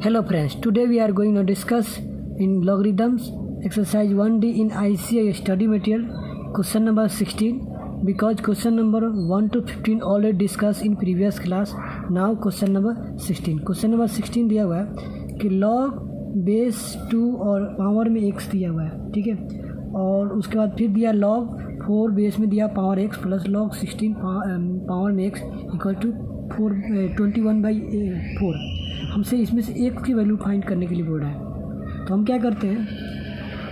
Hello friends, today we are going to discuss in logarithms exercise 1D in ICI study material question number 16 because question number 1 to 15 already discussed in previous class. Now question number 16. Question number 16 दिया हुआ है कि log base 2 और power में x दिया हुआ है, ठीक है, और उसके बाद फिर दिया log 4 बेस में दिया power x plus log 16 power में x इक्वल टू 21/4. हमसे इसमें से एक की वैल्यू फाइंड करने के लिए बोल रहा है. तो हम क्या करते हैं,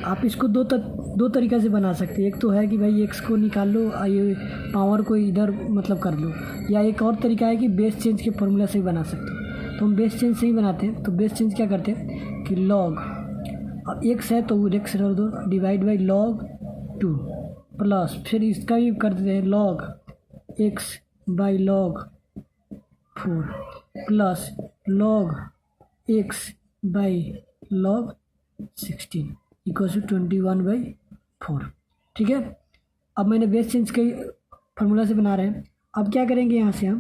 आप इसको दो तरीक़ा से बना सकते हैं. एक तो है कि भाई एक्स को निकाल लो, ये पावर को इधर मतलब कर लो, या एक और तरीका है कि बेस चेंज के फॉर्मूला से ही बना सकते हैं. तो हम बेस चेंज से ही बनाते हैं. तो बेस चेंज क्या करते हैं कि लॉग, अब एक्स है तो एक्स रख दो, डिवाइड बाई लॉग 2 प्लस फिर इसका भी कर देते हैं log x by log 4 plus log x by log 16 equal to 21/4. ठीक है, अब मैंने बेस चेंज के फार्मूला से बना रहे हैं. अब क्या करेंगे यहाँ से हम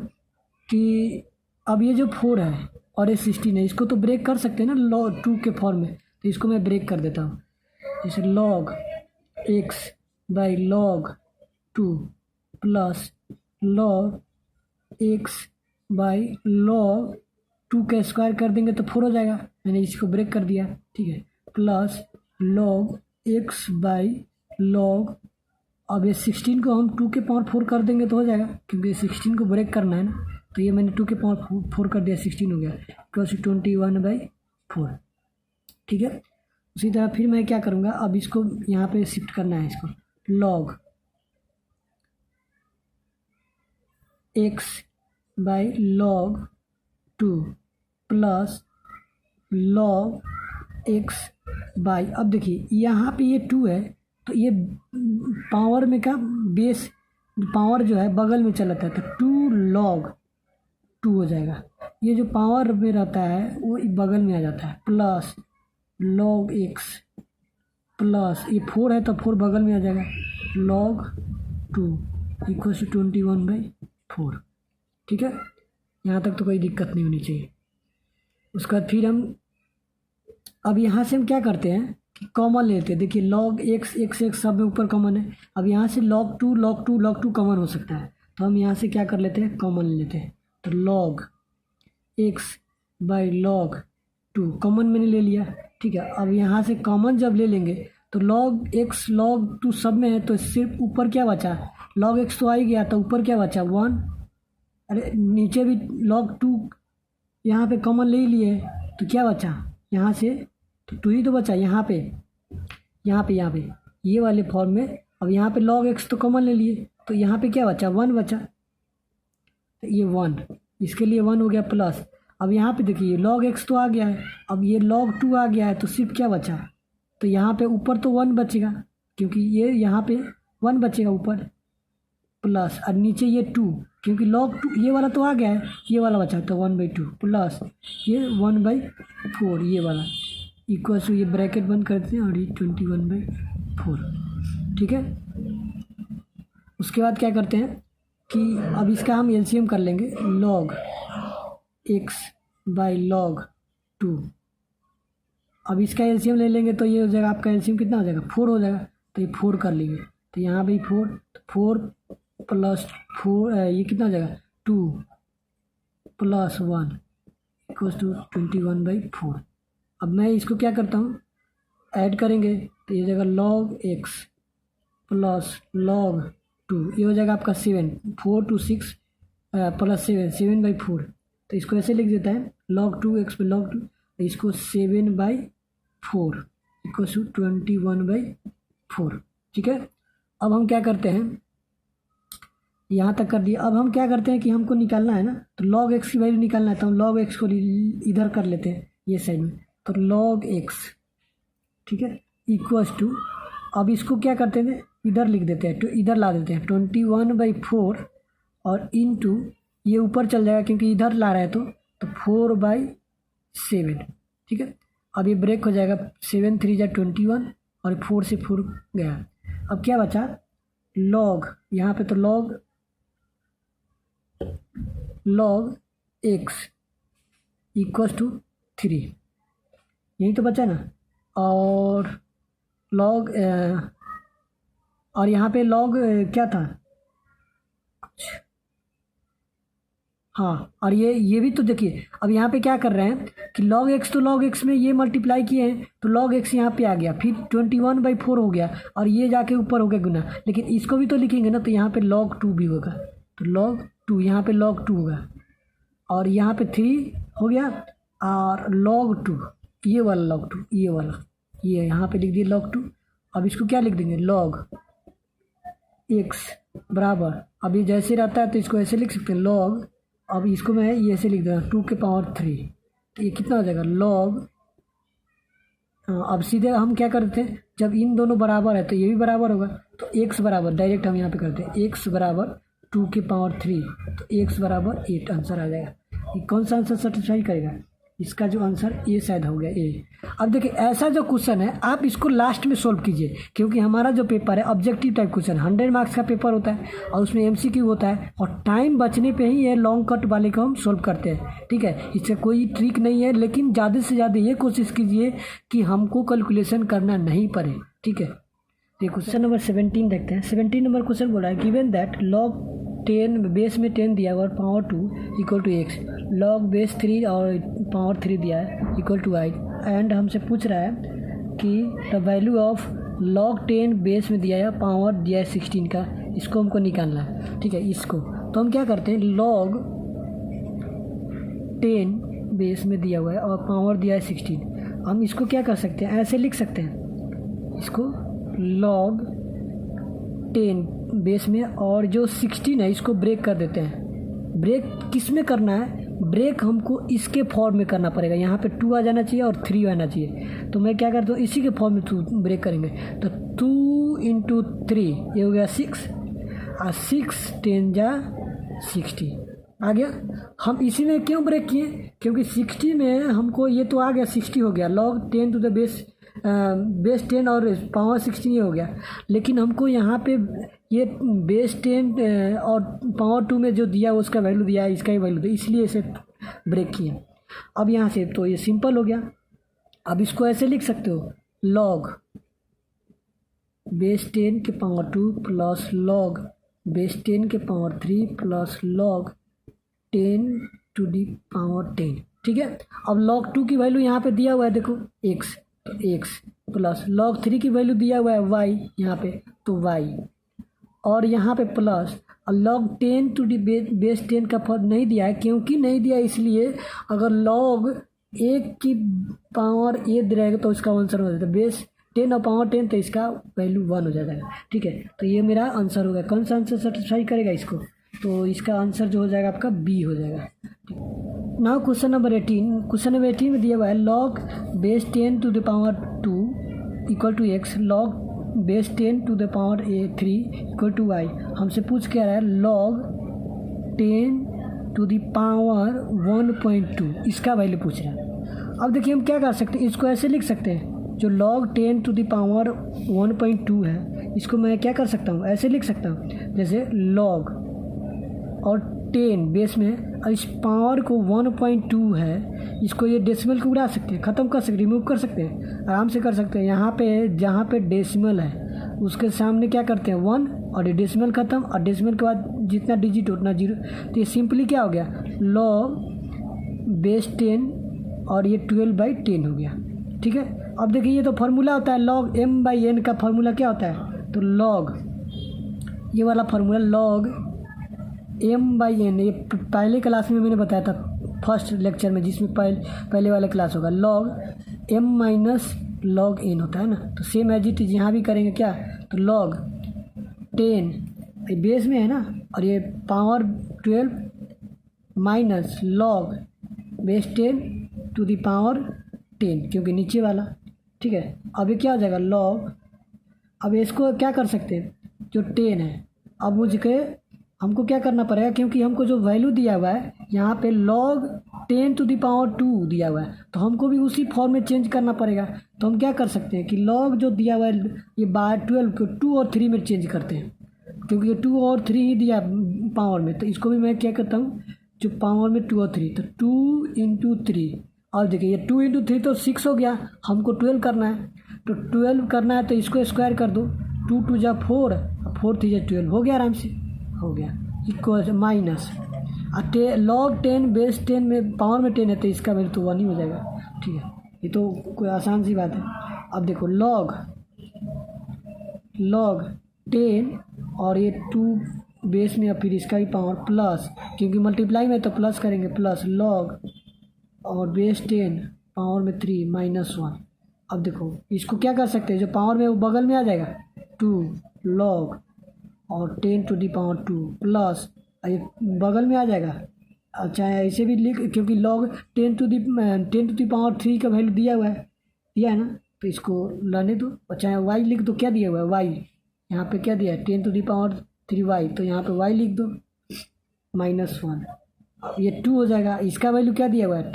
कि अब ये जो 4 है और ये 16 है, इसको तो ब्रेक कर सकते हैं ना log 2 के फॉर्म में. तो इसको मैं ब्रेक कर देता हूँ. जैसे log x by log 2 plus log x by log 2 का स्क्वायर कर देंगे तो 4 हो जाएगा. मैंने इसको ब्रेक कर दिया, ठीक है, plus log x by log, अब ये 16 को हम 2 के पावर 4 कर देंगे तो हो जाएगा, क्योंकि 16 को ब्रेक करना है ना. तो ये मैंने 2 के पावर 4 कर दिया, 16 हो गया इक्वल टू 21/4. ठीक है, उसी तरह फिर मैं क्या करूँगा, अब इसको यहाँ पे शिफ्ट करना है. इसको log x by log 2 plus log x by, अब देखिए यहाँ पे ये 2 है तो ये पावर में का बेस पावर जो है बगल में चला जाता है तो 2 log 2 हो जाएगा. ये जो पावर में रहता है वो बगल में आ जाता है प्लस log x प्लस ये 4 है तो 4 बगल में आ जाएगा log 2 इक्वल टू 21/4. ठीक है, यहाँ तक तो कोई दिक्कत नहीं होनी चाहिए. उसके बाद फिर हम अब यहाँ से हम क्या करते हैं कि कॉमन लेते हैं. देखिए log x सब में ऊपर कॉमन है. अब यहाँ से log 2 कॉमन हो सकता है, तो हम यहाँ से क्या कर लेते हैं, कॉमन लेते हैं. तो log x by log 2 common मैंने ले लिया, ठीक है. अब यहाँ से कॉमन जब ले लेंगे तो log x log 2 सब में है तो सिर्फ ऊपर क्या बचा, log x तो आ ही गया, तो ऊपर क्या बचा 1. अरे नीचे भी log 2 यहाँ पे कॉमन ले ही लिए, तो क्या बचा यहाँ से, तो 2 ही तो बचा. यहाँ पे ये वाले फॉर्म में. अब यहाँ पे log x तो कॉमन ले लिए तो यहाँ पे क्या बचा, 1 बचा. तो ये 1, इसके लिए 1 हो गया प्लस. अब यहाँ पे देखिए log x तो आ गया है, अब ये log 2 आ गया है तो सिर्फ क्या बचा, तो यहाँ पे ऊपर तो 1 बचेगा, क्योंकि ये यहाँ पे 1 बचेगा ऊपर प्लस, और नीचे ये 2, क्योंकि log 2 ये वाला तो आ गया है, ये वाला बचा तो 1/2 प्लस ये 1/4 ये वाला इक्वल टू, ये ब्रैकेट बंद करते हैं और ये 21/4. ठीक है, उसके बाद क्या करते हैं कि अब इसका हम एलसीएम कर लेंगे. log x बाई log 2, अब इसका एलसीएम ले लेंगे तो ये हो जाएगा आपका एलसीएम कितना हो जाएगा, 4 हो जाएगा. तो ये 4 कर लेंगे, तो यहाँ भी 4 प्लस 4 ये कितना हो जाएगा 2 प्लस 1 इक्वल टू 21/4. अब मैं इसको क्या करता हूँ, ऐड करेंगे तो ये हो जाएगा log x प्लस log 2, ये हो जाएगा आपका 7, 4 to 6 प्लस 7/4. तो इसको ऐसे लिख देता है log 2 x पे log 2, तो इसको 7/4 इक्वल टू 21/4. ठीक है, अब हम क्या करते हैं, यहाँ तक कर दिया. अब हम क्या करते हैं कि हमको निकालना है ना, तो log x की वैल्यू निकालना है, तो हम log x को इधर कर लेते हैं ये साइड में. तो log x, ठीक है, इक्वल्स टू, अब इसको क्या करते हैं इधर लिख देते हैं, तो इधर ला देते हैं 21/4 और इनटू ये ऊपर चल जाएगा क्योंकि इधर ला रहा है तो 4/7. ठीक है, अब ये ब्रेक हो जाएगा, 7 3 जा 21 और 4 से 4 गया. अब क्या बचा log, यहाँ पे तो log x इक्वल्स टू 3, यही तो बचा ना। और लॉग और यहाँ पे लॉग क्या था, हाँ, और ये भी तो देखिए, अब यहाँ पे क्या कर रहे हैं कि log x, तो log x में ये मल्टीप्लाई किए हैं तो log x यहाँ पे आ गया, फिर 21/4 हो गया, और ये जाके ऊपर हो गया गुना, लेकिन इसको भी तो लिखेंगे ना, तो यहाँ पे log 2 भी होगा, तो log 2 यहाँ पे log 2 होगा, और यहाँ पे 3 हो गया, और log 2 ये वाला log 2, ये वाला, ये यहाँ पे लिख दिए log 2। अब इसको क्या लिख देंगे, log x बराबर, अब ये जैसे रहता है तो इसको ऐसे लिख सकते हैं log, अब इसको मैं ये ऐसे लिख दूँगा 2⁻3, तो ये कितना हो जाएगा log, अब सीधे हम क्या करते हैं, जब इन दोनों बराबर है तो ये भी बराबर होगा, तो x बराबर डायरेक्ट हम यहाँ पे करते हैं x बराबर 2⁻3, तो x बराबर 8 आंसर आ जाएगा। ये कौन सा आंसर सेटिस्फाई करेगा, इसका जो आंसर ए शायद हो गया ए। अब देखिए ऐसा जो क्वेश्चन है आप इसको लास्ट में सोल्व कीजिए, क्योंकि हमारा जो पेपर है ऑब्जेक्टिव टाइप क्वेश्चन 100 मार्क्स का पेपर होता है, और उसमें एमसीक्यू होता है, और टाइम बचने पे ही ये लॉन्ग कट वाले को हम सोल्व करते हैं, ठीक है। इससे कोई ट्रिक नहीं है, लेकिन ज़्यादा से ज़्यादा ये कोशिश कीजिए कि हमको कैलकुलेशन करना नहीं पड़े, ठीक है। तो क्वेश्चन नंबर 17 देखते हैं। 17 नंबर क्वेश्चन बोला है गिवन दैट log 10 बेस में 10 दिया हुआ और power 2 equal to x, log base 3 और पावर 3 दिया है इक्वल टू y, एंड हमसे पूछ रहा है कि the value of log 10 base में दिया है, पावर दिया है 16 का, इसको हमको निकालना है, ठीक है। इसको तो हम क्या करते हैं, log 10 बेस में दिया हुआ है और पावर दिया है 16, हम इसको क्या कर सकते हैं, ऐसे लिख सकते हैं इसको log 10 बेस में, और जो 16 है इसको ब्रेक कर देते हैं। ब्रेक किस में करना है, ब्रेक हमको इसके फॉर्म में करना पड़ेगा, यहाँ पे 2 आ जाना चाहिए और 3 आना चाहिए, तो मैं क्या करता हूँ इसी के फॉर्म में ब्रेक करेंगे, तो 2 × 3 ये हो गया 6, और 6 10 जा 60 आ गया। हम इसी में क्यों ब्रेक किए, क्योंकि 60 में हमको ये तो आ गया 60 हो गया, log 10 टू द बेस 10 और पावर 16 ये हो गया, लेकिन हमको यहाँ पे ये बेस 10 और पावर 2 में जो दिया उसका वैल्यू दिया है, इसका ही वैल्यू दिया, इसलिए इसे ब्रेक किया। अब यहाँ से तो ये सिंपल हो गया। अब इसको ऐसे लिख सकते हो log बेस 10 के पावर 2 प्लस log बेस 10 के power 3 plus log 10 to the power 10, ठीक है। अब log 2 की वैल्यू यहाँ पे दिया हुआ है, देखो x, तो x प्लस log 3 की वैल्यू दिया हुआ है y यहाँ पे, तो y, और यहाँ पे प्लस, और log 10 टू दी बेस 10 का फर्क नहीं दिया है, क्योंकि नहीं दिया इसलिए, अगर log 1 की पावर 8 रहेगा तो इसका आंसर हो जाता है बेस 10 और पावर 10, तो इसका वैल्यू 1 हो जाएगा, ठीक है। तो ये मेरा आंसर होगा। कौन सा आंसर सेटिस्फाई करेगा इसको, तो इसका आंसर जो हो जाएगा आपका बी हो जाएगा। Now question number 18, question number 18 में दिया हुआ है log base 10 to the power 2 equal to x, log base 10 to the power 3 equal to y। हमसे पूछ क्या रहा है, log 10 टू द पावर 1.2, इसका वैल्यू पूछ रहा है। अब देखिए हम क्या कर सकते हैं, इसको ऐसे लिख सकते हैं, जो log 10 टू द पावर 1.2 है, इसको मैं क्या कर सकता हूँ, ऐसे लिख सकता हूँ, जैसे log और 10 बेस में, और इस पावर को 1.2 है, इसको ये डेसिमल को उड़ा सकते हैं, ख़त्म कर सकते हैं, रिमूव कर सकते हैं, आराम से कर सकते हैं। यहाँ पे जहाँ पे डेसिमल है उसके सामने क्या करते हैं 1, और ये डेसिमल ख़त्म, और डेसिमल के बाद जितना डिजिट उतना 0, तो ये सिंपली क्या हो गया, log बेस 10 और ये 12/10 हो गया, ठीक है। अब देखिए ये तो फार्मूला होता है, log m/n का फार्मूला क्या होता है, तो log ये वाला फार्मूला log m/n, ये पहले क्लास में मैंने बताया था, फर्स्ट लेक्चर में, जिसमें पहले वाला क्लास होगा, log m - log n होता है ना, तो सेम एज इट इज यहाँ भी करेंगे क्या, तो log 10 ये बेस में है ना, और ये power 12 minus log base 10 to the power 10, क्योंकि नीचे वाला, ठीक है। अब ये क्या हो जाएगा log, अब इसको क्या कर सकते हैं, जो 10 है, अब मुझे हमको क्या करना पड़ेगा, क्योंकि हमको जो वैल्यू दिया हुआ है यहाँ पे log 10 टू द पावर 2 दिया हुआ है, तो हमको भी उसी फॉर्म में चेंज करना पड़ेगा। तो हम क्या कर सकते हैं कि log जो दिया हुआ है ये 12 को 2 और 3 में चेंज करते हैं, क्योंकि 2 और 3 ही दिया पावर में, तो इसको भी मैं क्या करता हूँ, जो पावर में 2 और 3, तो 2 × 3, और देखिए ये 2 इंटू 3 तो 6 हो गया, हमको 12 करना है, तो 12 करना है तो इसको स्क्वायर कर दो, 2 2 जा 4, 4 3 जा 12, हो गया आराम से, हो गया। इक्वल माइनस लॉग 10 बेस 10 में पावर में 10 है तो इसका वैल्यू तो 1 ही हो जाएगा, ठीक है। ये तो कोई आसान सी बात है। अब देखो लॉग 10 और ये 2 बेस में, और फिर इसका भी पावर प्लस, क्योंकि मल्टीप्लाई में तो प्लस करेंगे, प्लस लॉग और बेस 10 पावर में 3 -1। अब देखो इसको क्या कर सकते हैं, जो पावर में वो बगल में आ जाएगा 2 लॉग और 10 टू दी पावर 2 प्लस ये बगल में आ जाएगा। अच्छा ऐसे भी लिख, क्योंकि लॉग 10 टू दी पावर 3 का वैल्यू दिया हुआ है ना, तो इसको लाने दो। अच्छा वाई लिख दो, क्या दिया हुआ है वाई, यहाँ पे क्या दिया है 10 टू दी पावर 3 वाई, तो यहाँ पे वाई लिख दो -1। अब ये 2 हो जाएगा, इसका वैल्यू क्या दिया हुआ है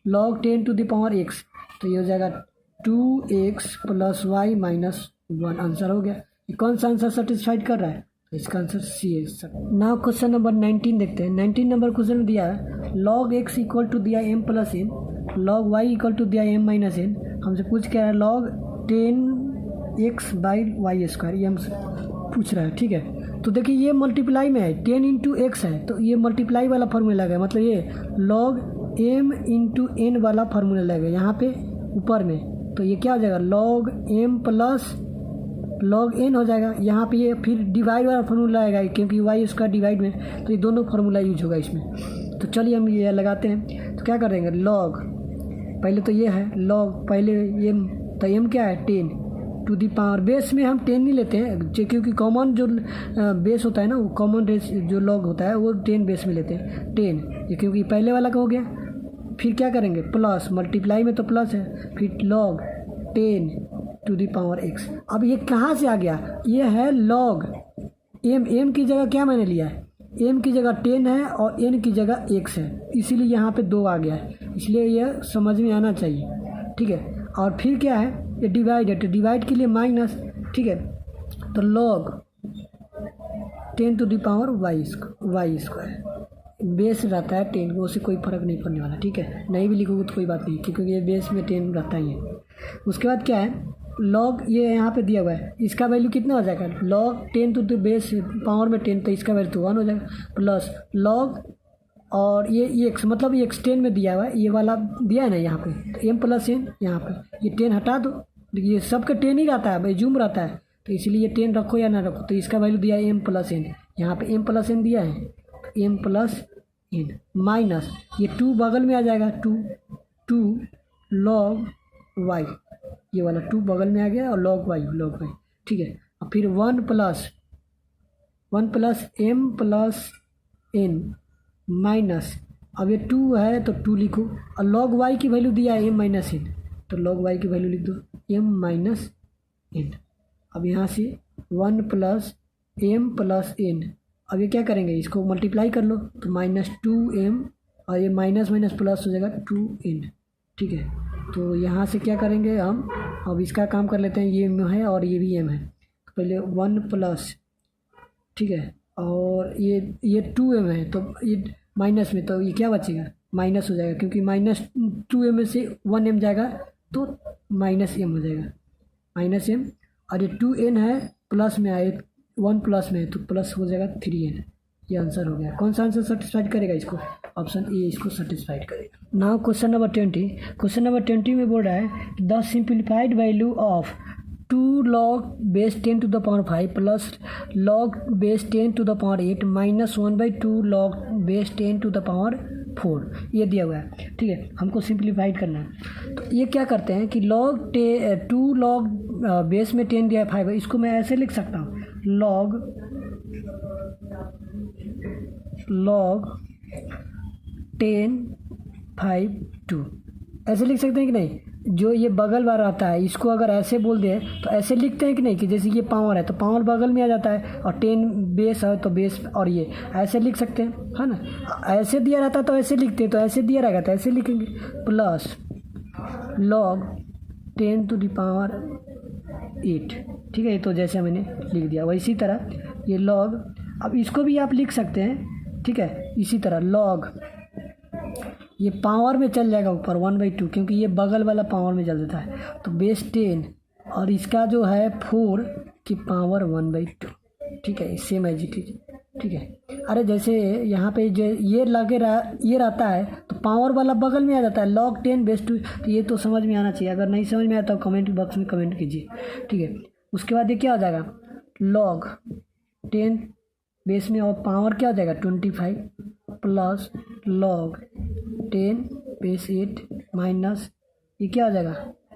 log 10 to the power x, तो ये हो जाएगा 2x + y - 1। आंसर हो गया। ये कौन सा आंसर सेटिस्फाइड कर रहा है, तो इसका आंसर सी है। नाउ क्वेश्चन नंबर 19 देखते हैं। 19 नंबर क्वेश्चन में दिया है log x इक्वल टू दिया m + n, log y equal to दिया m - n। हमसे पूछ क्या है log 10x/y², ये हमसे पूछ रहा है, ठीक है। तो देखिए ये मल्टीप्लाई में है, 10 इंटू एक्स है, तो ये मल्टीप्लाई वाला फार्मूला लगा, मतलब ये log m इंटू n वाला फार्मूला लगा यहाँ पे ऊपर में, तो ये क्या हो जाएगा log m plus log n हो जाएगा। यहाँ पे ये फिर डिवाइड वाला फार्मूला आएगा, क्योंकि y² डिवाइड में, तो ये दोनों फार्मूला यूज होगा इसमें। तो चलिए हम ये लगाते हैं। तो क्या करेंगे log, पहले तो ये है log, पहले ये तो m क्या है 10 टू दी पावर, बेस में हम 10 नहीं लेते हैं, क्योंकि कॉमन जो बेस होता है ना, वो कॉमन जो log होता है वो 10 बेस में लेते हैं 10, ये क्योंकि पहले वाला का हो गया। फिर क्या करेंगे प्लस, मल्टीप्लाई में तो प्लस है, फिर log 10 to the power x। अब ये कहाँ से आ गया, ये है log m की जगह क्या मैंने लिया है, m की जगह 10 है और n की जगह x है, इसीलिए यहाँ पे 2 आ गया है, इसलिए यह समझ में आना चाहिए, ठीक है। और फिर क्या है ये डिवाइड है, तो डिवाइड के लिए माइनस, ठीक है। तो log 10 to the power y², base रहता है 10, उससे कोई फ़र्क नहीं पड़ने वाला, ठीक है। नहीं भी लिखोगे तो कोई बात नहीं, क्योंकि ये बेस में 10 रहता ही है। उसके बाद क्या है log, ये यहाँ पे दिया हुआ है, इसका वैल्यू कितना हो जाएगा log 10 to the base power में 10, तो इसका वैल्यू तो 1 हो जाएगा, प्लस log और ये x, मतलब ये x 10 में दिया हुआ है, ये वाला दिया है ना यहाँ पे, तो m + n, यहाँ पे ये 10 हटा दो, ये सबका 10 ही रहता है भाई, जूम रहता है, तो इसलिए ये 10 रखो या ना रखो, तो इसका वैल्यू दिया है m + n, यहाँ पे m + n दिया है, m + n माइनस ये 2 बगल में आ जाएगा, 2 log y, ये वाला 2 बगल में आ गया, और log y, ठीक है। और फिर 1 + m + n माइनस, अब ये 2 है तो 2 लिखो, और log y की वैल्यू दिया है m - n, तो log y की वैल्यू लिख दो m - n। अब यहाँ से 1 + m + n, अब ये क्या करेंगे, इसको मल्टीप्लाई कर लो, तो -2m, और ये माइनस माइनस प्लस हो जाएगा 2n, ठीक है। तो यहाँ से क्या करेंगे हम, अब इसका काम कर लेते हैं, ये m है और ये भी m है, तो पहले 1 प्लस, ठीक है, और ये 2m है, तो ये माइनस में, तो ये क्या बचेगा माइनस हो जाएगा, क्योंकि -2m में से 1m जाएगा तो -m हो जाएगा, -m, और ये 2n है प्लस में आए, 1 प्लस में, तो प्लस हो जाएगा 3n। ये आंसर हो गया। कौन सा आंसर सेटिस्फाइड करेगा इसको, ऑप्शन ए इसको सेटिस्फाइड करेगा। Now question number 20। Question number 20 में बोल रहा है the simplified value of 2 log base 10 to the power 5 plus log base 10 to the power 8 -1/2 log base 10 to the power 4, ये दिया हुआ है, ठीक है। हमको सिंप्लीफाइड करना है, तो ये क्या करते हैं कि टू log बेस में 10 दिया है 5 है, इसको मैं ऐसे लिख सकता हूँ log 10 5 2, ऐसे लिख सकते हैं कि नहीं। जो ये बगल वाला आता है इसको अगर ऐसे बोल दे तो ऐसे लिखते हैं कि नहीं, कि जैसे ये पावर है तो पावर बगल में आ जाता है, और 10 बेस है तो बेस, और ये ऐसे लिख सकते हैं, है ना। ऐसे दिया रहता तो ऐसे लिखते हैं, तो ऐसे दिया रहेगा तो ऐसे लिखेंगे, plus log 10 to the power 8, ठीक है। तो जैसे मैंने लिख दिया वैसी तरह ये log, अब इसको भी आप लिख सकते हैं, ठीक है, इसी तरह log ये पावर में चल जाएगा ऊपर 1/2, क्योंकि ये बगल वाला पावर में चल देता है। तो बेस 10 और इसका जो है 4 की पावर 1/2। ठीक है, सेम एज इट इज। ठीक है, अरे जैसे यहाँ पे जो ये लगे ये रहता है तो पावर वाला बगल में आ जाता है, log 10 बेस 2। तो ये तो समझ में आना चाहिए। अगर नहीं समझ में आया तो कमेंट बॉक्स में कमेंट कीजिए। ठीक है, उसके बाद ये क्या हो जाएगा, log 10 बेस में, और पावर क्या हो जाएगा 25 प्लस log 10 बेस 8 माइनस ये क्या हो जाएगा,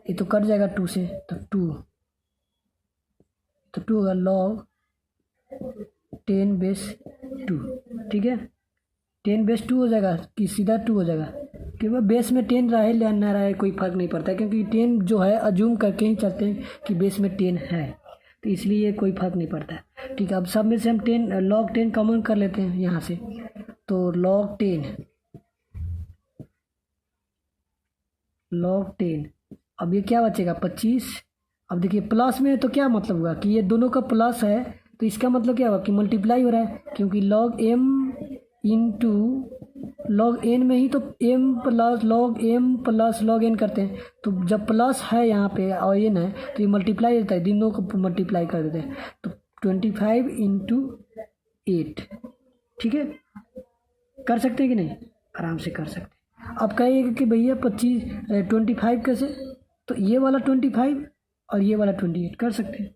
ये तो कट जाएगा 2 से, तो 2 होगा log 10 बेस 2। ठीक है, 10 बेस 2 हो जाएगा कि सीधा 2 हो जाएगा, क्योंकि बेस में 10 रहे या ना रहे कोई फ़र्क नहीं पड़ता है, क्योंकि 10 जो है अज्यूम करके ही चलते हैं कि बेस में 10 है, तो इसलिए कोई फ़र्क नहीं पड़ता है। ठीक है, अब सब में से हम log 10 कॉमन कर लेते हैं यहाँ से, तो log 10 अब ये क्या बचेगा 25। अब देखिए प्लस में तो क्या मतलब हुआ कि ये दोनों का प्लस है, तो इसका मतलब क्या होगा कि मल्टीप्लाई हो रहा है, क्योंकि log m into log n में ही तो m प्लस log n करते हैं। तो जब प्लस है यहाँ पे और n है तो ये मल्टीप्लाई होता है, दोनों को मल्टीप्लाई कर देते हैं, तो 25 इंटू 8। ठीक है, कर सकते हैं कि नहीं, आराम से कर सकते हैं। अब कहेगा कि भैया 25 कैसे, तो ये वाला 25 और ये वाला 28 कर सकते हैं,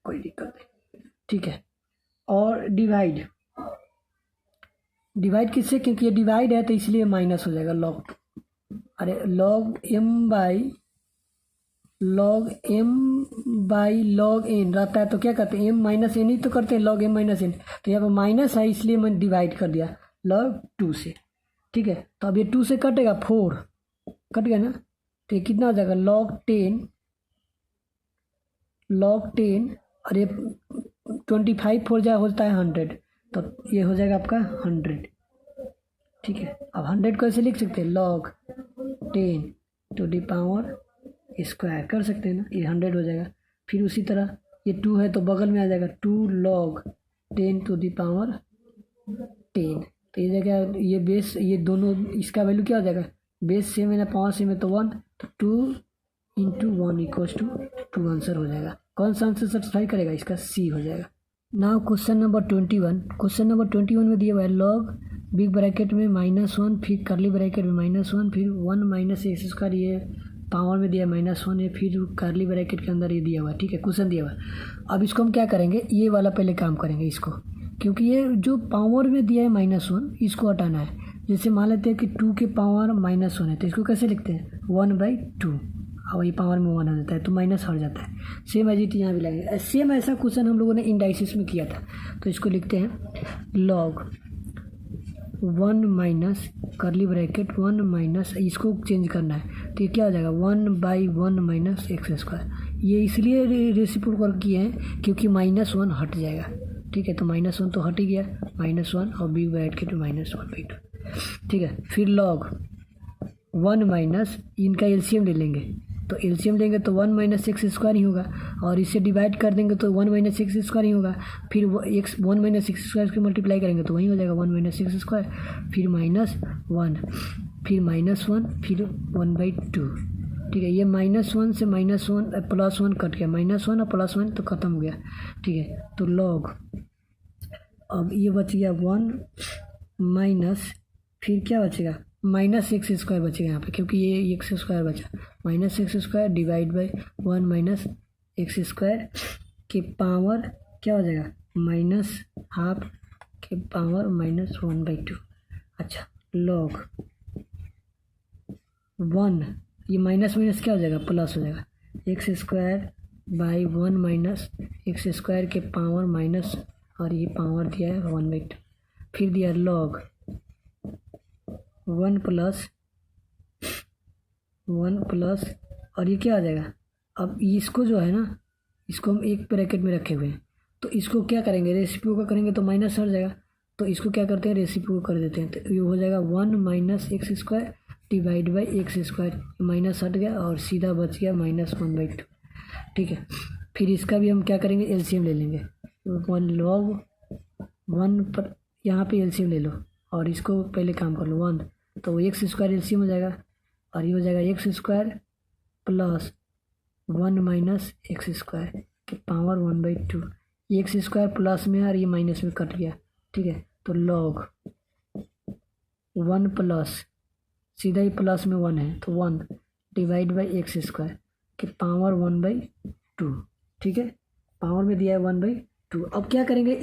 कोई दिक्कत नहीं। ठीक है, और डिवाइड किससे, क्योंकि ये डिवाइड है तो इसलिए माइनस हो जाएगा log 2। अरे log m by log n रहता है तो क्या करते हैं, m माइनस एन ही तो करते हैं, log m माइनस एन। तो यहाँ पर माइनस है इसलिए मैंने डिवाइड कर दिया log 2 से। ठीक है, तो अब ये 2 से कटेगा 4 कट गया ना, तो ये कितना हो जाएगा log 10 और ये 25 4 जाए होता है 100, तो ये हो जाएगा आपका 100। ठीक है, अब 100 को ऐसे लिख सकते हैं log 10 to the power square, कर सकते हैं ना, ये 100 हो जाएगा। फिर उसी तरह ये 2 है तो बगल में आ जाएगा 2 log 10 टू द पावर 10। तो ये जगह ये बेस, ये दोनों इसका वैल्यू क्या हो जाएगा, बेस सेम है ना, पावर सेम है तो 1, तो 2 इंटू 1 इक्वल्स टू 2 आंसर हो जाएगा। कौन सा आंसर सेटिस्फाई करेगा, इसका सी हो जाएगा। नाउ क्वेश्चन नंबर 21 में दिया हुआ है log बिग ब्रैकेट में -1, फिर करली ब्रैकेट में -1, फिर 1 माइनस एक्स स्क्वायर, ये पावर में दिया -1 है, फिर करली ब्रैकेट के अंदर ये दिया हुआ है। ठीक है, क्वेश्चन दिया हुआ है। अब इसको हम क्या करेंगे, ये वाला पहले काम करेंगे इसको, क्योंकि ये जो पावर में दिया है -1 इसको हटाना है। जैसे मान लेते हैं कि 2 के पावर -1 है, तो इसको कैसे लिखते हैं 1/2, और ये पावर में 1 आ जाता है तो माइनस हट जाता है। सेम एज इट यहाँ भी लगेगा। सेम ऐसा क्वेश्चन हम लोगों ने इंडाइसिस में किया था, तो इसको लिखते हैं log 1 माइनस करली ब्रैकेट 1 माइनस, इसको चेंज करना है तो ये क्या हो जाएगा 1/1 माइनस एक्स स्क्वायर। ये इसलिए रेसिप्रोकल किए हैं क्योंकि -1 हट जाएगा। ठीक है, तो -1 तो हट ही गया, -1 और बिग ब्रैकेट -1/2। ठीक है, फिर log 1 माइनस इनका एलसीएम ले लेंगे, तो एलसीएम लेंगे तो 1 माइनस एक्स स्क्वायर ही होगा, और इसे डिवाइड कर देंगे तो 1 माइनस एक्स स्क्वायर ही होगा। फिर 1 माइनस एक्स स्क्वायर को मल्टीप्लाई करेंगे तो वही हो जाएगा 1 माइनस एक्स स्क्वायर, फिर -1, फिर -1, फिर 1/2। ठीक है, ये -1 से -1 +1 कट गया, -1 और +1 तो ख़त्म हो गया। ठीक है, तो log अब ये बच गया 1 माइनस, फिर क्या बचेगा माइनस एक्स स्क्वायर बचेगा यहाँ पे, क्योंकि ये एक्स स्क्वायर बचा, minus x square divide by 1 minus x square के पावर क्या हो जाएगा -½ के पावर -1/2। अच्छा, log 1 ये माइनस माइनस क्या हो जाएगा प्लस हो जाएगा, x square by 1 minus x square के पावर माइनस, और ये पावर दिया है 1/2। फिर दिया log 1 प्लस और ये क्या आ जाएगा। अब इसको जो है ना, इसको हम एक ब्रैकेट में रखे हुए हैं, तो इसको क्या करेंगे रेसिप्रोकल करेंगे तो माइनस हट जाएगा, तो इसको क्या करते हैं रेसिप्रोकल कर देते हैं, तो ये हो जाएगा 1 minus x square divide by x square, minus हट गया और सीधा बच गया -1/2। ठीक है, फिर इसका भी हम क्या करेंगे एलसीएम ले लेंगे, 1 log 1 पर यहाँ पे एलसीएम ले लो और इसको पहले काम कर लो, 1 तो एक्स स्क्वायर एलसीएम हो जाएगा और ये हो जाएगा x square plus 1 minus x square की पावर 1/2। ये एक्स स्क्वायर प्लस में और ये माइनस में कट गया, ठीक है। तो लॉग 1 प्लस सीधा ही प्लस में 1 है तो 1 डिवाइड बाई एक्स स्क्वायर की पावर 1/2, ठीक है। पावर में दिया है 1/2। अब क्या करेंगे,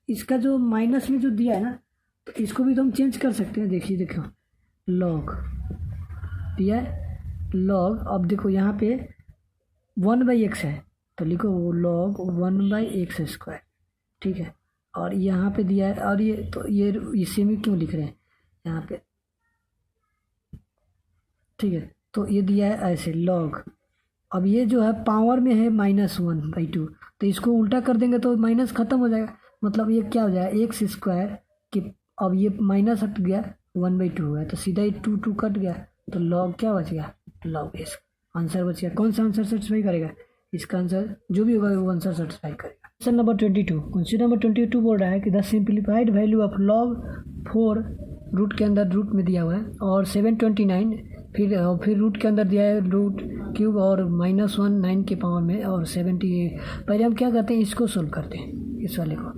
इसका जो माइनस में जो दिया है ना, तो इसको भी तो हम चेंज कर सकते हैं। देखिए देखो लॉग दिया है लॉग, अब देखो यहाँ पे 1/x है तो लिखो वो लॉग 1/x स्क्वायर, ठीक है। और यहाँ पे दिया है और ये तो ये इसे में क्यों लिख रहे हैं यहाँ पे, ठीक है। तो ये दिया है ऐसे लॉग, अब ये जो है पावर में है -1/2 तो इसको उल्टा कर देंगे तो माइनस ख़त्म हो जाएगा, मतलब ये क्या हो जाएगा एक्स स्क्वायर कि अब ये माइनस हट गया 1/2 हुआ है तो सीधा ही 2 कट गया तो लॉग क्या बच गया, लॉग एस आंसर बच गया। कौन सा आंसर सेटिस्फाई करेगा, इसका आंसर जो भी होगा वो आंसर सेटिस्फाई करेगा। क्वेश्चन नंबर 22, क्वेश्चन नंबर 22 बोल रहा है कि the simplified value of log 4 root के अंदर रूट में दिया हुआ है और 729 फिर रूट के अंदर दिया है रूट क्यूब और -1 9 के पावर में और 78। पहले हम क्या करते हैं, इसको सोल्व करते हैं इस वाले को।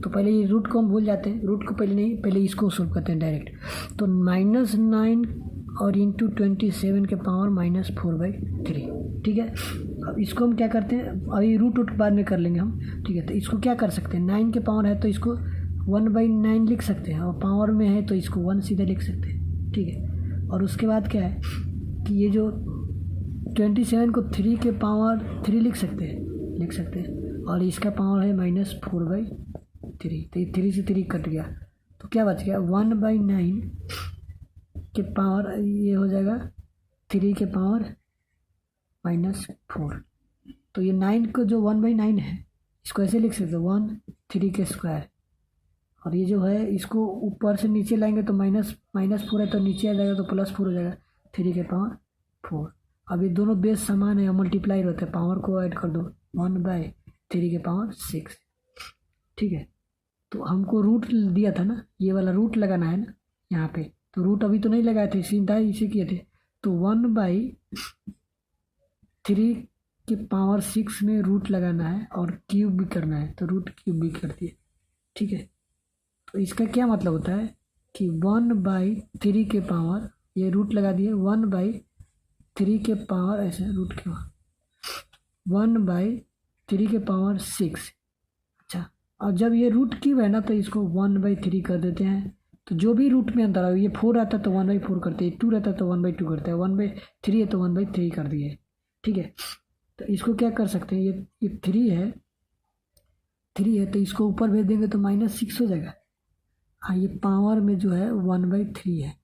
तो पहले ये रूट को हम भूल जाते हैं, रूट को पहले नहीं, पहले इसको सोल्व करते हैं डायरेक्ट। तो -9 और इंटू 27 के पावर -4/3, ठीक है। अब इसको हम क्या करते हैं, अभी रूट बाद में कर लेंगे हम, ठीक है। तो इसको क्या कर सकते हैं, 9 के पावर है तो इसको 1/9 लिख सकते हैं और पावर में है तो इसको 1 सीधे लिख सकते हैं, ठीक है। और उसके बाद क्या है कि ये जो 27 को 3 के पावर 3 लिख सकते हैं और इसका पावर है -4/3 तो ये 3 से 3 कट गया तो क्या बच गया 1/9 के पावर, ये हो जाएगा 3 के पावर -4। तो ये 9 को जो 1/9 है इसको ऐसे लिख सकते हैं 1 3 के स्क्वायर, और ये जो है इसको ऊपर से नीचे लाएंगे तो -4 है तो नीचे आ जाएगा तो +4 हो जाएगा 3 के पावर 4। अब ये दोनों बेस समान है, मल्टीप्लाई होता है, पावर को ऐड कर दो 1/3 के पावर 6, ठीक है। तो हमको रूट दिया था ना, ये वाला रूट लगाना है ना यहाँ पे, तो रूट अभी तो नहीं लगाए थे, सीधा इसे किए थे। तो 1/3 के पावर 6 में रूट लगाना है और क्यूब भी करना है तो रूट क्यूब भी कर दिए, ठीक है। तो इसका क्या मतलब होता है कि 1/3 के पावर, ये रूट लगा दिए 1/3 के पावर, ऐसे रूट के 1/3 के पावर 6। अच्छा, और जब ये रूट क्यूब है ना तो इसको 1/3 कर देते हैं। तो जो भी रूट में अंतर है, ये 4 आता तो 1/4 करते हैं, 2 रहता तो 1/2 करते हैं, 1/3 है तो 1/3 कर दिए, ठीक है। तो इसको क्या कर सकते हैं, ये 3 है तो इसको ऊपर भेज देंगे तो -6 हो जाएगा। हाँ, ये पावर में जो है 1/3 है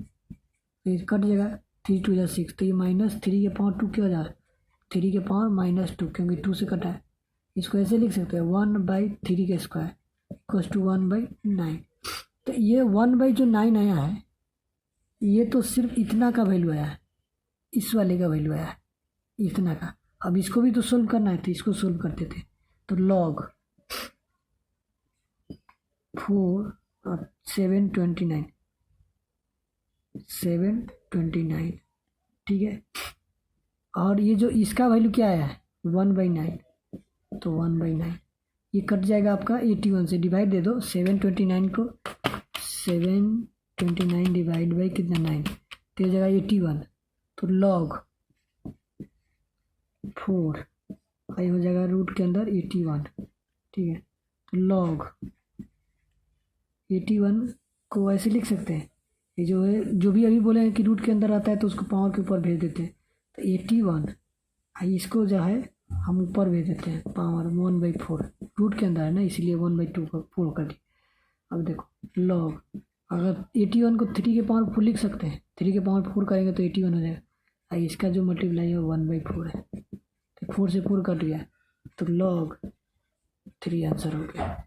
तो ये कट जाएगा, 3 2 6 तो ये -3 के पावर 2 क्या हो जाएगा 3 के पावर -2 क्योंकि 2 से कटा है। इसको ऐसे लिख सकते हैं 1/3 के स्क्वायर इक्वल्स टू 1/9। तो ये 1/9 आया है, ये तो सिर्फ इतना का वैल्यू आया है, इस वाले का वैल्यू आया है इतना का। अब इसको भी तो सोल्व करना है तो इसको सोल्व करते थे। तो लॉग 4 और 729, ठीक है। और ये जो इसका वैल्यू क्या आया है 1/9, तो 1/9 ये कट जाएगा आपका 81 से, डिवाइड दे दो 729 को, 729 डिवाइड बाई कितना 9 तो हो जाएगा 81। तो लॉग 4 आई हो जाएगा रूट के अंदर 81, ठीक है। तो लॉग 81 को ऐसे लिख सकते हैं, ये जो है जो भी अभी बोले हैं कि रूट के अंदर आता है तो उसको पावर के ऊपर भेज देते हैं। तो 81 इसको जो है हम ऊपर भेज देते हैं पावर 1/4, रूट के अंदर है ना इसलिए 1/2 को 4 कर दिया। अब देखो लॉग, अगर 81 को 3 के पावर 4 लिख सकते हैं, 3 के पावर 4 करेंगे तो 81 हो जाएगा। इसका जो मल्टीप्लाई है 1/4 है तो 4 से 4 कट गया तो लॉग 3 आंसर हो गया।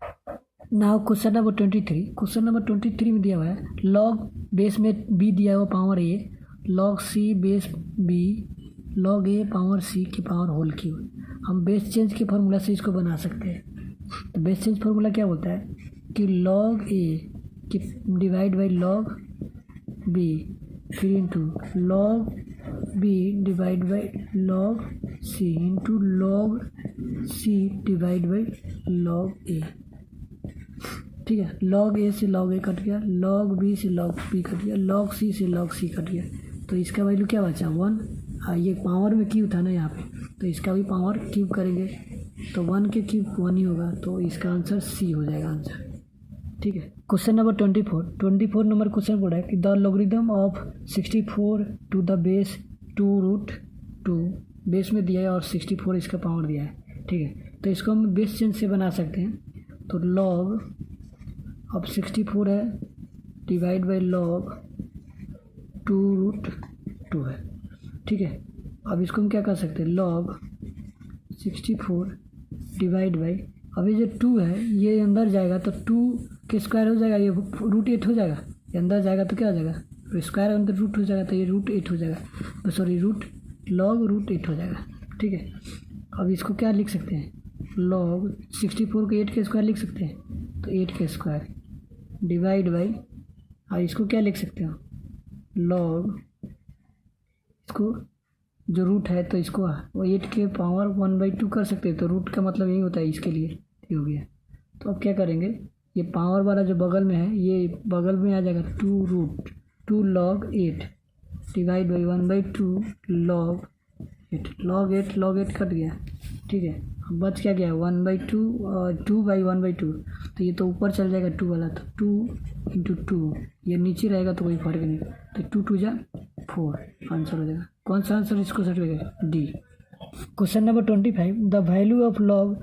Now question number 23, question number 23 में दिया हुआ है लॉग बेस में बी दिया हुआ पावर ए, log c base B, log ए पावर सी की पावर होल क्यूब। हम बेस चेंज के फार्मूला से इसको बना सकते हैं। तो बेस चेंज फार्मूला क्या बोलता है कि लॉग ए की डिवाइड बाई लॉग बी, फिर into log B divide by log C into log C divide by log A. ठीक है, लॉग ए से लॉग ए कट गया, लॉग बी से लॉग बी कट गया, लॉग सी से log सी cut गया। तो इसका वैल्यू क्या बचा 1। ये पावर में क्यूब था ना यहाँ पे, तो इसका भी पावर क्यूब करेंगे तो 1 के क्यूब 1 ही होगा, तो इसका आंसर सी हो जाएगा आंसर। ठीक है, क्वेश्चन नंबर 24 नंबर क्वेश्चन बोला है कि the logarithm of 64 to the base 2√2 base में दिया है और 64 इसका पावर दिया है। ठीक है, तो इसको हम बेस चेंज से बना सकते हैं। तो लॉग अब 64 है डिवाइड बाई लॉग 2√2 है। ठीक है, अब इसको हम क्या कर सकते हैं, लॉग 64 डिवाइड बाई, अभी जो 2 है ये अंदर जाएगा तो 2 के स्क्वायर हो जाएगा, ये √8 हो जाएगा, ये अंदर जाएगा तो क्या हो जाएगा, तो स्क्वायर अंदर रूट हो जाएगा तो ये √8 हो जाएगा, सॉरी लॉग √8 हो जाएगा। ठीक है, अब इसको क्या लिख सकते हैं, लॉग 64 को 8 के स्क्वायर लिख सकते हैं, तो 8 के स्क्वायर डिवाइड बाई, और इसको क्या लिख सकते हो, लॉग, इसको जो रूट है तो इसको वो 8 के पावर 1/2 कर सकते हैं, तो रूट का मतलब यही होता है इसके लिए, ये हो गया। तो अब क्या करेंगे, ये पावर वाला जो बगल में है ये बगल में आ जाएगा 2 log 8 divide by 1/2 log 8 log 8 cut गया। ठीक है, अब बच क्या गया 1/2 और 2/1/2, तो ये तो ऊपर चल जाएगा 2 वाला, तो 2 × 2 ये नीचे रहेगा तो कोई फर्क नहीं, तो 2 × 2 = 4 आंसर हो जाएगा। कौन सा आंसर इसको सेट होगा, D. Question number 25 the value of log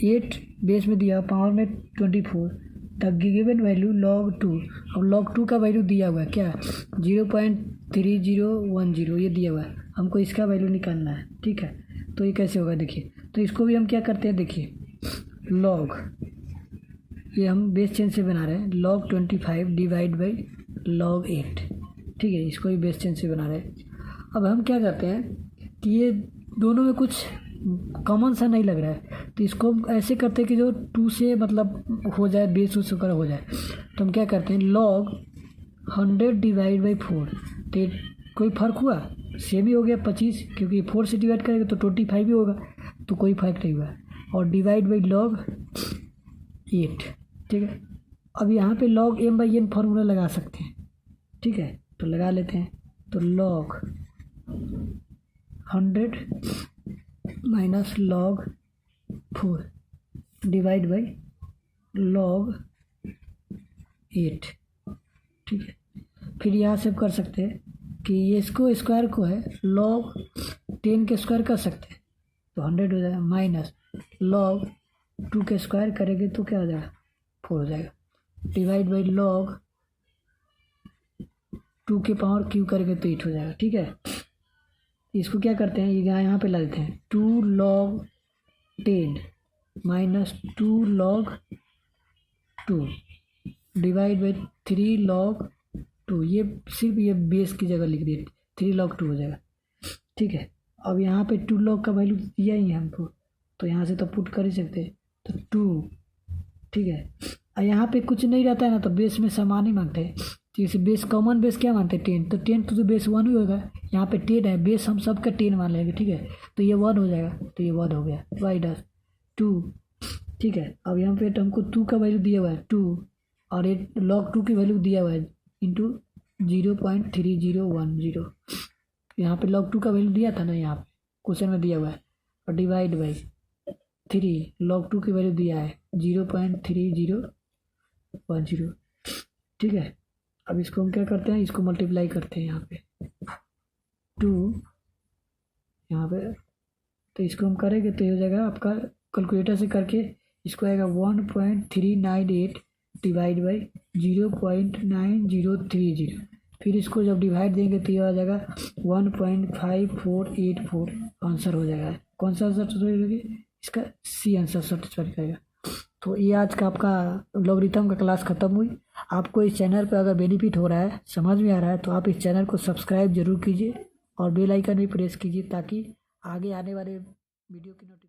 8 base में दिया पावर में 24 द गिवन वैल्यू लॉग 2। अब लॉग 2 का वैल्यू दिया हुआ है क्या 0.3010 ये दिया हुआ है, हमको इसका वैल्यू निकालना है। ठीक है, तो ये कैसे होगा देखिए, तो इसको भी हम क्या करते हैं, देखिए लॉग, ये हम बेस चेंज से बना रहे हैं, लॉग 25 डिवाइड बाई लॉग 8। ठीक है, इसको भी बेस चेंज से बना रहे हैं। अब हम क्या करते हैं कि ये दोनों में कुछ कॉमन सा नहीं लग रहा है, तो इसको हम ऐसे करते हैं कि जो 2 से मतलब हो जाए, बेस उस होकर हो जाए, तो हम क्या करते हैं लॉग 100 डिवाइड बाई 4, तो कोई फ़र्क हुआ, सेम ही हो गया 25, क्योंकि 4 से डिवाइड करेंगे तो 25 ही होगा, तो कोई फर्क नहीं हुआ, और डिवाइड बाई लॉग 8। ठीक है, अब यहाँ पे लॉग m/n फार्मूला लगा सकते हैं। ठीक है, तो लगा लेते हैं, तो log 100 minus log 4 divide by log 8। ठीक है, फिर यहाँ से कर सकते हैं कि ये इसको स्क्वायर को है लॉग 10 के स्क्वायर कर सकते हैं, तो 100 हो जाएगा, माइनस लॉग 2 के स्क्वायर करेंगे तो क्या हो जाएगा 4 हो जाएगा, डिवाइड बाई लॉग 2 के पावर क्यू करेंगे तो 8 हो जाएगा। ठीक है, इसको क्या करते हैं, ये यहाँ पे ला देते हैं 2 log 10 minus 2 log 2 divide by 3 log 2, ये सिर्फ ये बेस की जगह लिख दिए 3 log 2 हो जाएगा। ठीक है, अब यहाँ पे 2 log का वैल्यू दिया ही है हमको, तो यहाँ से तो पुट कर ही सकते हैं, तो 2। ठीक है, और यहाँ पे कुछ नहीं रहता है ना, तो बेस में समान ही मांगते हैं, जैसे बेस कॉमन बेस क्या मानते हैं 10, तो 10 तो बेस 1 ही होगा, यहाँ पे 10 है, बेस हम सबका 10 मान लेंगे। ठीक है, तो ये 1 हो जाएगा, तो ये 1 हो गया, वाई डस 2। ठीक है, अब यहाँ पे हमको 2 का वैल्यू दिया हुआ है 2, और ये लॉग 2 की वैल्यू दिया हुआ है इंटू 0.3010, यहाँ पे लॉग 2 का वैल्यू दिया था ना, यहाँ पे क्वेश्चन में दिया हुआ है, और डिवाइड बाई 3 लॉग 2 की वैल्यू दिया है 0.3010। ठीक है, अब इसको हम क्या करते हैं, इसको मल्टीप्लाई करते हैं यहाँ पे 2 यहाँ पे, तो इसको हम करेंगे तो ये हो जाएगा आपका कैलकुलेटर से करके, इसको आएगा 1.398 डिवाइड बाई 0.9030, फिर इसको जब डिवाइड देंगे तो ये आ जाएगा 1.5484 आंसर हो जाएगा। कौन सा आंसर होगा इसका, सी आंसर सेटिस्फाई करेगा। तो ये आज का आपका लॉगरिथम का क्लास ख़त्म हुई। आपको इस चैनल पर अगर बेनिफिट हो रहा है, समझ में आ रहा है, तो आप इस चैनल को सब्सक्राइब जरूर कीजिए और बेल आइकन भी प्रेस कीजिए, ताकि आगे आने वाले वीडियो की नोटिफिकेशन